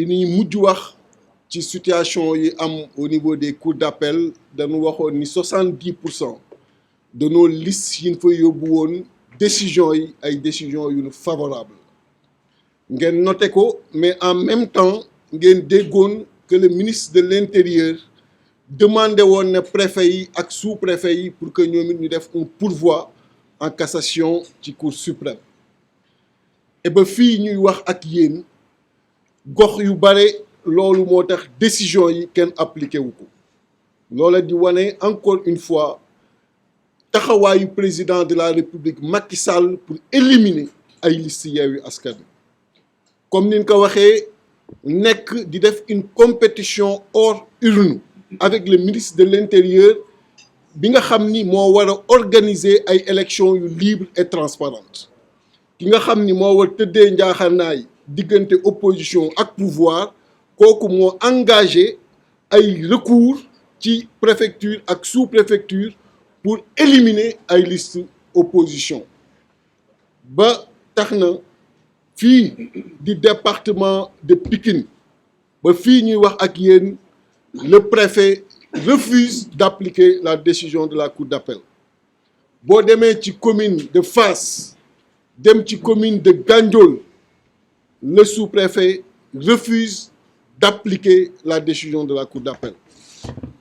bi ñuy mujj wax ci situation yi am au niveau des cours d'appel dañu waxoon ni 70% de nos listes yi ñu fa yóbbu woon décision yi ay décision yu favorable ngeen noté ko mais en même temps ngeen déggoon que le ministre de l'Intérieur demandé woon na préfet yi ak sous-préfet yi pour que ñoom it ñu def un pourvoi en cassation ci cour suprême et ba fii ñuy wax ak yéen gox yu bare loolu moo tax décision yi kenn appliqué wu ko loola di wane encore une fois taxawaayu président de la République Macky Sall pour éliminer ay liste Yewwi Askan Wi comme ni ñu ko waxee nekk di def une compétition hors urne avec le ministre de l'Intérieur bi nga xam ni moo war a organiser ay élections yu libres et transparentes ki nga xam ni moo war tëddee njaaxanaay diggante opposition ak pouvoir kooku moo engagé ay recours ci préfecture ak sous-préfecture pour éliminer ay liste opposition ba tax na fii di département de Pikine ba fii ñuy wax ak yéen le préfet refuse d'appliquer la décision de la cour d'appel boo demee ci commune de Fass dem ci commune de Gandiol le sous-préfet refuse d'appliquer la décision de la cour d'appel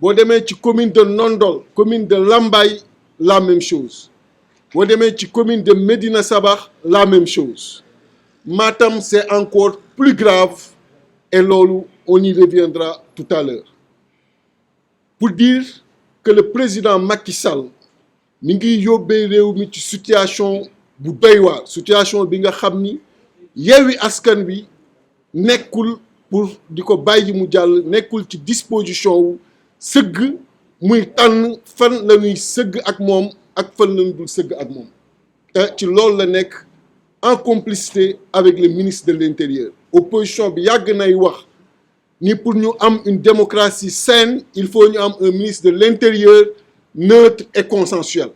boo demee ci commune de Nondol commune de Lambaye la même chose boo demee ci commune de Médina Sabakh la même chose Matam c'est encore plus grave et loolu on y reviendra tout à l'heure pour dire que le président Macky Sall mi ngi yóbbee réew mi ci situation bu doy waar situation bi nga xam ni Yewwi Askan Wi nekkul pour di ko bàyyi mu jàll nekkul ci disposition wu sëgg muy tànn fan la ñuy sëgg ak moom ak fan la ñu dul sëgg ak moom te ci loolu la nekk en complicité avec le ministre de l'Intérieur opposition bi yàgg nay wax ni pour ñu am une démocratie saine il faut ñu am un ministre de l'Intérieur neutre et consensuel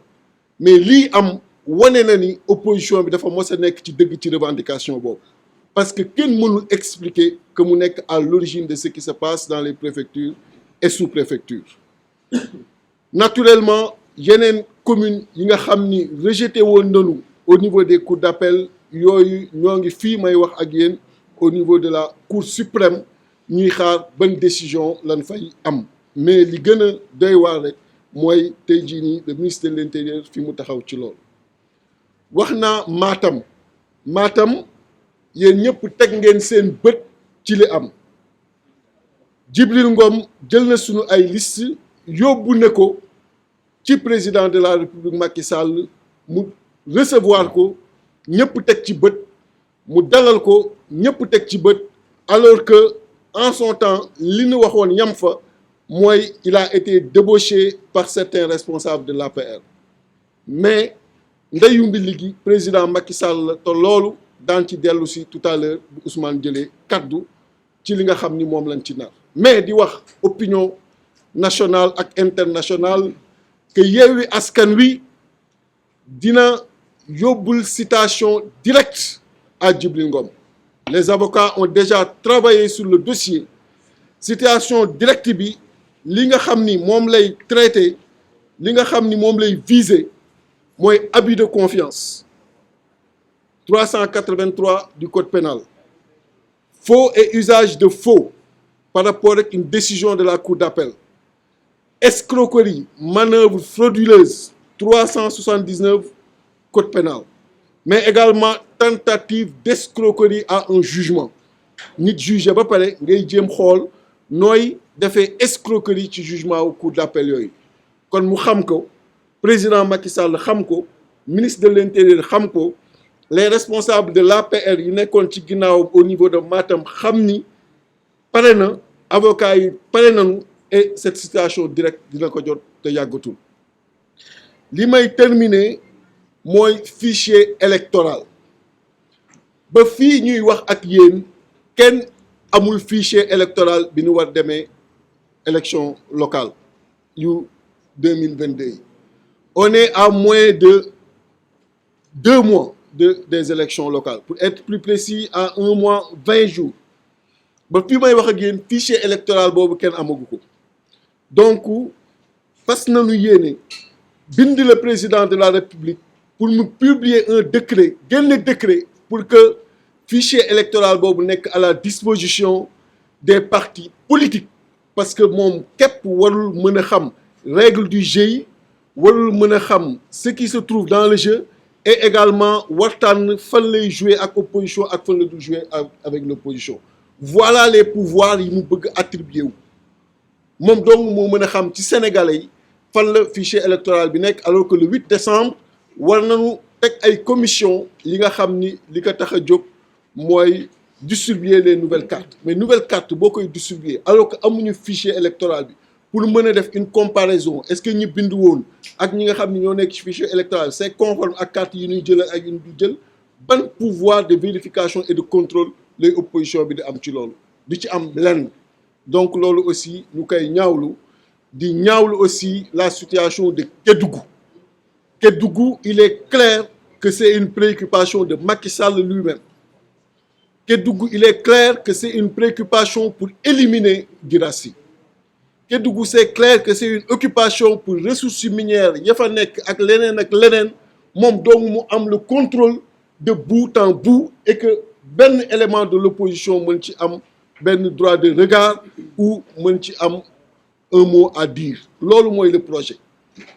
mais lii am wane na ni opposition bi dafa mos a nekk ci dëgg ci revendication boobu parce que kenn mënul expliquer que mu nekk à l'origine de ce qui se passe dans les préfectures et sous-préfectures naturellement yeneen communes yi nga xam ni rejeté woon nañu au niveau des cours d'appel yooyu ñoo ngi fii may wax ak yéen au niveau de la cour suprême ñuy xaar ban décision lan fay am mais li gën a doy waar rek mooy tey jii nii le ministre de l'Intérieur fi mu taxaw ci loolu wax naa Matam yéen ñëpp teg ngeen seen bët ci li am Djibril Ngom jël na sunu ay liste yóbbu ne ko ci président de la République Macky Sall mu recevoir ko ñëpp teg ci bët mu dalal ko ñëpp teg ci bët alors que en son temps li ñu waxoon yam fa mooy il a été débauché par certains responsables de l'APR mais ndeyu mbili gi président Macky Sall la te loolu daan ci dellu si tout à l'heure bu Ousmane jëlee kaddu ci li nga xam ni moom lañ ci nar mais di wax opinion nationale ak internationale que Yewwi Askan Wi dina yóbbul citation directe à Djibril Ngom les avocats ont déjà travaillé sur le dossier citation directe bi li nga xam ni moom lay traité li nga xam ni moom lay viser mooy abus de confiance 383 du code pénal faux et usage de faux par rapport avec une décision de la cour d'appel escroquerie manœuvre frauduleuse 379 code pénal mais également tentative d'escroquerie à un jugement nit jugé ba pare ngay jéem xool nooy defee escroquerie ci jugement au cour d'appel yooyu kon mu xam ko président Macky Sall xam ko ministre de l'Intérieur xam ko les responsables de l'APR yi nekkoon ci ginnaaw au niveau de Matam xam ni pare na avocats yi pare nañu et cette citation directe dina ko jot te yàggatul li may terminer mooy fichier électoral ba fii ñuy wax ak yéen kenn amul fichier électoral bi ñu war demee élection locale yu 2022 yi on est à moins de 2 mois des élections locales pour être plus précis à 1 mois 20 jours ba fii may wax ak yéen fichier électoral boobu kenn amagu ko donc fas nañu yéene bind le président de la République pour mu publier un décret génne décret pour que fichier électoral boobu nekk à la disposition des partis politiques parce que moom képp warul mën a xam règle du jeu warul mën a xam ce qui se trouve dans le jeu et également waxtaan fan lay jouer ak opposition ak fan la du jouer avec l'opposition voilà les pouvoirs yi mu bëgg attribuer wu moom donc moo mën a xam ci sénégalais yi fan la fichier électoral bi nekk alors que le 8 décembre war nañu teg ay commission yi nga xam ni li ko tax a jóg mooy distribuer les nouvelles cartes mais nouvelles cartes boo koy distribuer alors que amuñu fichier électoral bi pour mën a def une comparaison est-ce que ñi bindu woon ak ñi nga xam ni ñoo nekk ci fichier électoral c'est conforme ak carte yi ñuy jël ak yi ñu jël ban pouvoir de vérification et de contrôle lay opposition bi di am ci loolu di ci am lenn donc loolu aussi ñu koy ñaawlu di ñaawlu aussi la situation de Kédougou. Kédougou, il est clair que c'est une préoccupation de Macky Sall lui-même. Kédougou, il est clair que c'est une préoccupation pour éliminer Guirassy. Kédougou, c'est clair que c'est une occupation pour ressources minières ya fa nekk ak leneen moom dong mu am le contrôle de bout en bout et que benn élément de l'opposition mën ci am benn droit de regard ou mën ci am un mot à dire loolu mooy le projet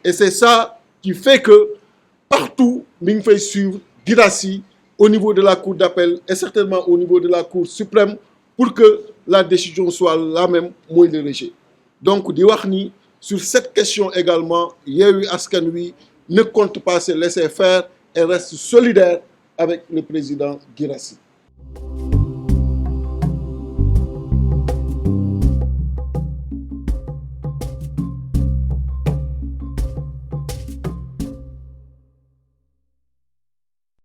et c'est ça qui fait que partout mi ngi fay suivre Guirassy au niveau de la cour d'appel et certainement au niveau de la cour suprême pour que la décision soit la même mooy le rejet donc di wax ni sur cette question également Yewwi Askan Wi ne compte pas se laisser faire et reste solidaire avec le président Guirassy